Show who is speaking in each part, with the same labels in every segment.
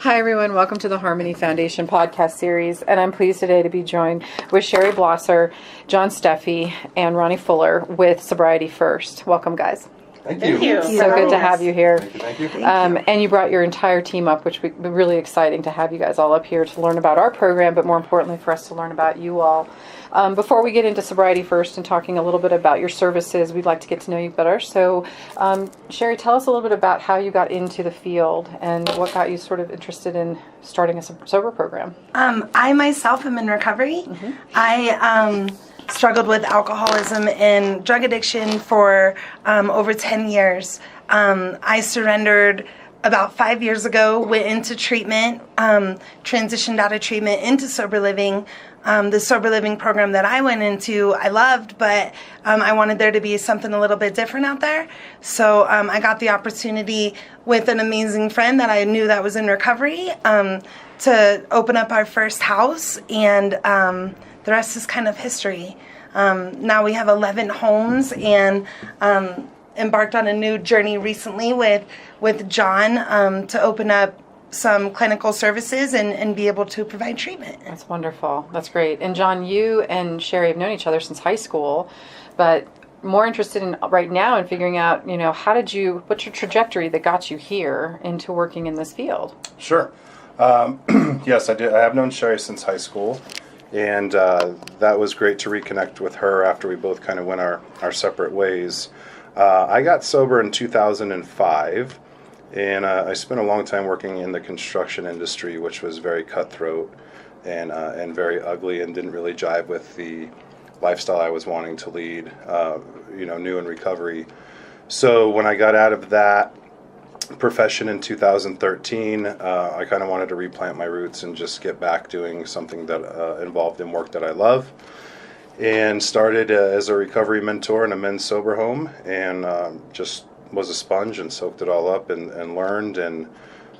Speaker 1: Hi, everyone. Welcome to the Harmony Foundation podcast series. And I'm pleased today to be joined with Sherry Blosser, John Steffi, and Ronnie Fuller with Sobriety First. Welcome, guys.
Speaker 2: Thank you.
Speaker 1: So good to have you here.
Speaker 2: Thank you.
Speaker 1: And you brought your entire team up, which would be really exciting to have you guys all up here to learn about our program, but more importantly for us to learn about you all. Before we get into Sobriety First and talking a little bit about your services, we'd like to get to know you better. So, Sherry, tell us a little bit about how you got into the field and what got you sort of interested in starting a sober program.
Speaker 3: I myself am in recovery.
Speaker 1: Mm-hmm.
Speaker 3: I struggled with alcoholism and drug addiction for over 10 years. I surrendered about 5 years ago, went into treatment, transitioned out of treatment into sober living. The sober living program that I went into, I loved, but I wanted there to be something a little bit different out there. So I got the opportunity with an amazing friend that I knew that was in recovery to open up our first house, and the rest is kind of history. Now we have 11 homes, and embarked on a new journey recently with John to open up some clinical services and be able to provide treatment.
Speaker 1: That's wonderful. That's great. And John, you and Sherry have known each other since high school, but more interested in right now in figuring out, what's your trajectory that got you here into working in this field?
Speaker 2: Sure. Yes, I did. I have known Sherry since high school, and that was great to reconnect with her after we both kind of went our separate ways. I got sober in 2005. And I spent a long time working in the construction industry, which was very cutthroat and very ugly, and didn't really jive with the lifestyle I was wanting to lead, new in recovery. So when I got out of that profession in 2013, I kind of wanted to replant my roots and just get back doing something that involved in work that I love. And started as a recovery mentor in a men's sober home, and just was a sponge and soaked it all up and learned, and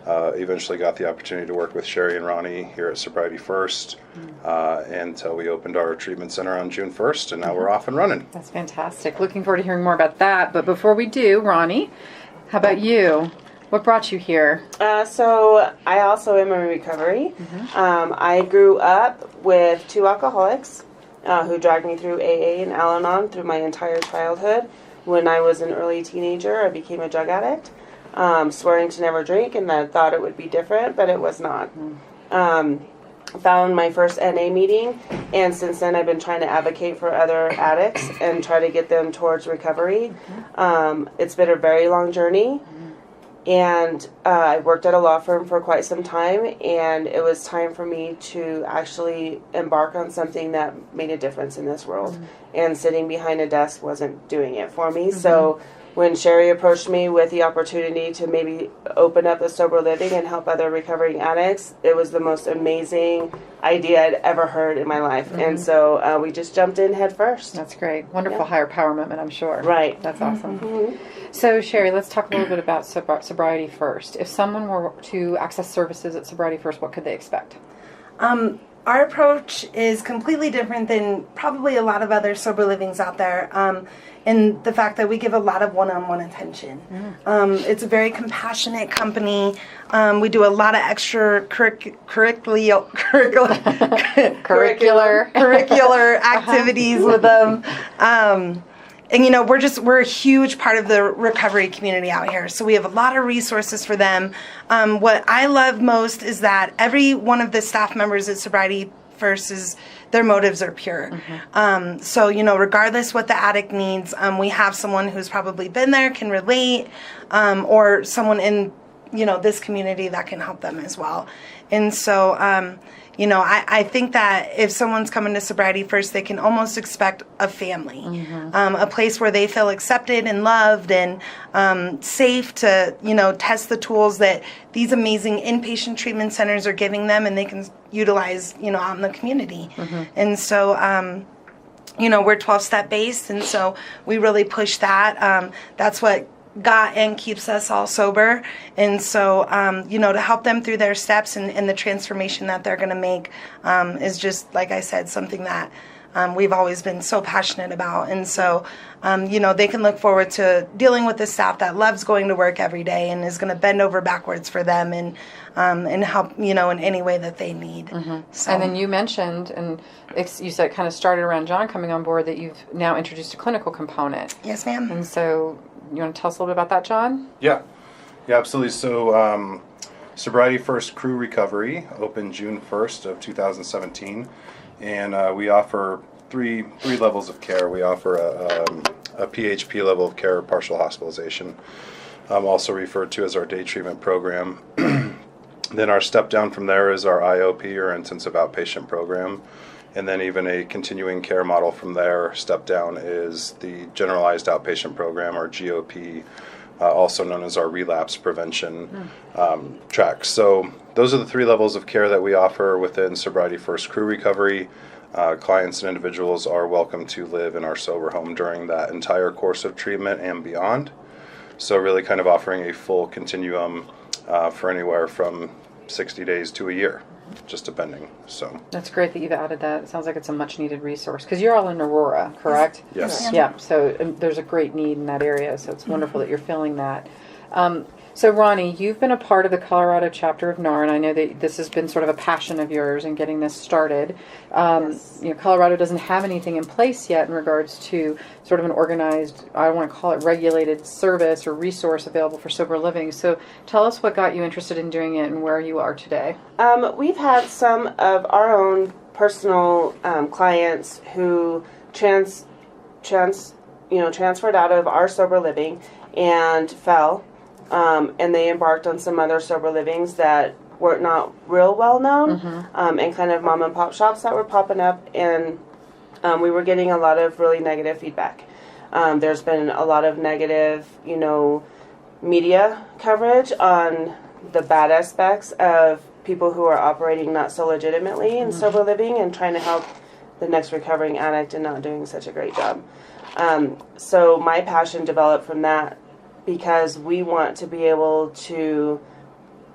Speaker 2: eventually got the opportunity to work with Sherry and Ronnie here at Sobriety First until we opened our treatment center on June 1st, and now we're off and running.
Speaker 1: That's fantastic. Looking forward to hearing more about that. But before we do, Ronnie, how about you? What brought you here?
Speaker 4: So I also am in recovery.
Speaker 1: Mm-hmm.
Speaker 4: I grew up with two alcoholics who dragged me through AA and Al-Anon through my entire childhood. When I was an early teenager, I became a drug addict, swearing to never drink, and I thought it would be different, but it was not. Found my first NA meeting, and since then I've been trying to advocate for other addicts and try to get them towards recovery. It's been a very long journey, and I worked at a law firm for quite some time, and it was time for me to actually embark on something that made a difference in this world. And sitting behind a desk wasn't doing it for me. So when Sherry approached me with the opportunity to maybe open up a sober living and help other recovering addicts, it was the most amazing idea I'd ever heard in my life. And so we just jumped in head first.
Speaker 1: That's great. Wonderful higher power moment, I'm sure.
Speaker 4: Right.
Speaker 1: That's awesome. So, Sherry, let's talk a little bit about Sobriety First. If someone were to access services at Sobriety First, what could they expect?
Speaker 3: Our approach is completely different than probably a lot of other sober livings out there, in the fact that we give a lot of one-on-one attention. It's a very compassionate company. We do a lot of curricular activities with them. And we're a huge part of the recovery community out here. So we have a lot of resources for them. What I love most is that every one of the staff members at Sobriety First their motives are pure. So, regardless what the addict needs, we have someone who's probably been there, can relate, or someone in, this community that can help them as well. And so, I think that if someone's coming to Sobriety First, they can almost expect a family, a place where they feel accepted and loved and safe to, test the tools that these amazing inpatient treatment centers are giving them, and they can utilize, out in the community. And so, we're 12-step based, and so we really push that. That's what got and keeps us all sober. And so, to help them through their steps and the transformation that they're going to make is just, like I said, something that we've always been so passionate about. And so, they can look forward to dealing with the staff that loves going to work every day and is going to bend over backwards for them and help, in any way that they need. So.
Speaker 1: And then you mentioned, and you said it kind of started around John coming on board, that you've now introduced a clinical component.
Speaker 3: Yes, ma'am.
Speaker 1: And so you want to tell us a little bit about that, John?
Speaker 2: Yeah, absolutely. So Sobriety First Crew Recovery opened June 1st of 2017, and we offer three levels of care. We offer a PHP level of care, partial hospitalization, also referred to as our day treatment program. Then our step down from there is our IOP, or intensive outpatient program. And then even a continuing care model from there, step down, is the generalized outpatient program, or GOP, also known as our relapse prevention track. So those are the three levels of care that we offer within Sobriety First Crew Recovery. Clients and individuals are welcome to live in our sober home during that entire course of treatment and beyond. So really kind of offering a full continuum for anywhere from 60 days to a year, just depending. So
Speaker 1: That's great that you've added that. It sounds like it's a much needed resource, because you're all in Aurora, correct?
Speaker 2: yes.
Speaker 1: Yeah, so there's a great need in that area, so it's wonderful that you're filling that. So Ronnie, you've been a part of the Colorado chapter of NAR, and I know that this has been sort of a passion of yours in getting this started.
Speaker 4: Yes.
Speaker 1: Colorado doesn't have anything in place yet in regards to sort of an organized, I don't want to call it regulated service or resource available for sober living. So tell us what got you interested in doing it and where you are today.
Speaker 4: We've had some of our own personal clients who transferred out of our sober living and fell. And they embarked on some other sober livings that were not real well known, and kind of mom and pop shops that were popping up, and we were getting a lot of really negative feedback. There's been a lot of negative, media coverage on the bad aspects of people who are operating not so legitimately in sober living and trying to help the next recovering addict and not doing such a great job. So my passion developed from that, because we want to be able to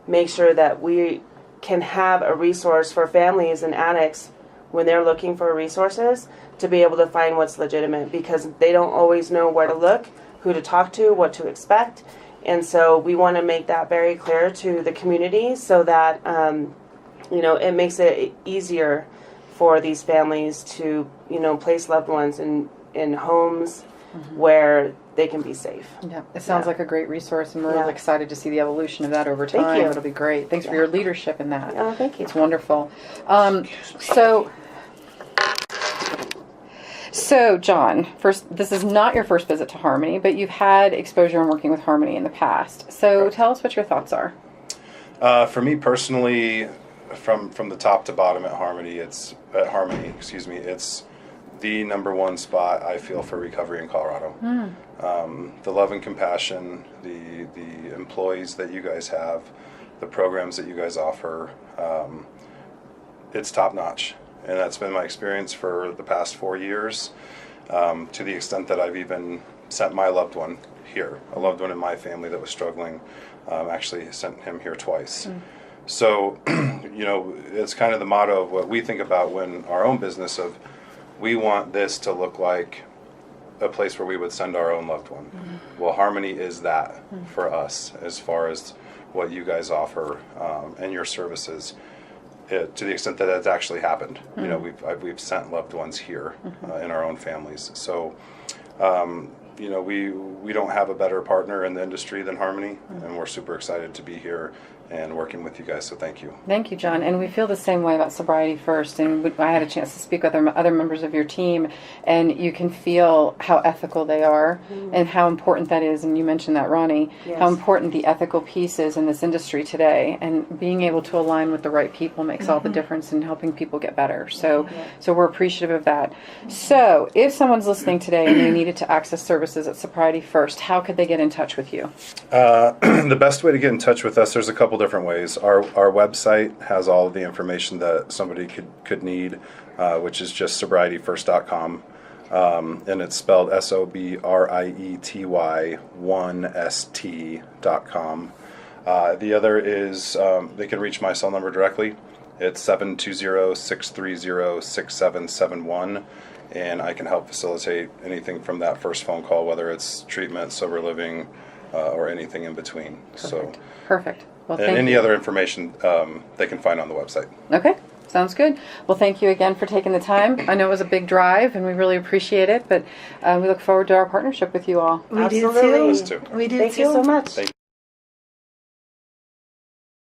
Speaker 4: make sure that we can have a resource for families and addicts when they're looking for resources, to be able to find what's legitimate, because they don't always know where to look, who to talk to, what to expect. And so we want to make that very clear to the community, so that it makes it easier for these families to place loved ones in homes where they can be safe.
Speaker 1: Yeah, it sounds like a great resource, and we're
Speaker 4: Yeah.
Speaker 1: really excited to see the evolution of that over
Speaker 4: Thank
Speaker 1: time.
Speaker 4: you.
Speaker 1: It'll be great. Thanks for your leadership in that.
Speaker 4: Oh, thank you.
Speaker 1: It's wonderful. So John, this is not your first visit to Harmony, but you've had exposure in working with Harmony in the past. So tell us what your thoughts are.
Speaker 2: For me personally, from the top to bottom at Harmony, it's the number one spot I feel for recovery in Colorado. The love and compassion, the employees that you guys have, the programs that you guys offer, it's top notch. And that's been my experience for the past 4 years, to the extent that I've even sent my loved one here, a loved one in my family that was struggling. Actually sent him here twice. So, it's kind of the motto of what we think about when our own business of, we want this to look like a place where we would send our own loved one. Well, Harmony is that for us, as far as what you guys offer and your services. To the extent that it's actually happened, we've sent loved ones here in our own families. So, we don't have a better partner in the industry than Harmony, and we're super excited to be here and working with you guys. So thank you.
Speaker 1: Thank you, John. And we feel the same way about Sobriety First. And I had a chance to speak with other members of your team, and you can feel how ethical they are and how important that is. And you mentioned that, Ronnie, how important the ethical piece is in this industry today. And being able to align with the right people makes all the difference in helping people get better. So we're appreciative of that. So if someone's listening today and they needed to access services at Sobriety First, how could they get in touch with you?
Speaker 2: The best way to get in touch with us, there's a couple different ways. Our website has all of the information that somebody could need, which is just sobrietyfirst.com, and it's spelled SOBRIETY1ST.com. The other is they can reach my cell number directly, It's 720-630-6771, and I can help facilitate anything from that first phone call, whether it's treatment, sober living, or anything in between.
Speaker 1: Perfect. Well,
Speaker 2: And
Speaker 1: thank
Speaker 2: any
Speaker 1: you.
Speaker 2: other information they can find on the website.
Speaker 1: Okay, sounds good. Well, thank you again for taking the time. I know it was a big drive, and we really appreciate it, but we look forward to our partnership with you all.
Speaker 3: We
Speaker 4: Absolutely.
Speaker 3: do
Speaker 2: Us
Speaker 3: too.
Speaker 2: too.
Speaker 3: We do
Speaker 4: Thank
Speaker 3: too.
Speaker 4: you so much.
Speaker 2: Thank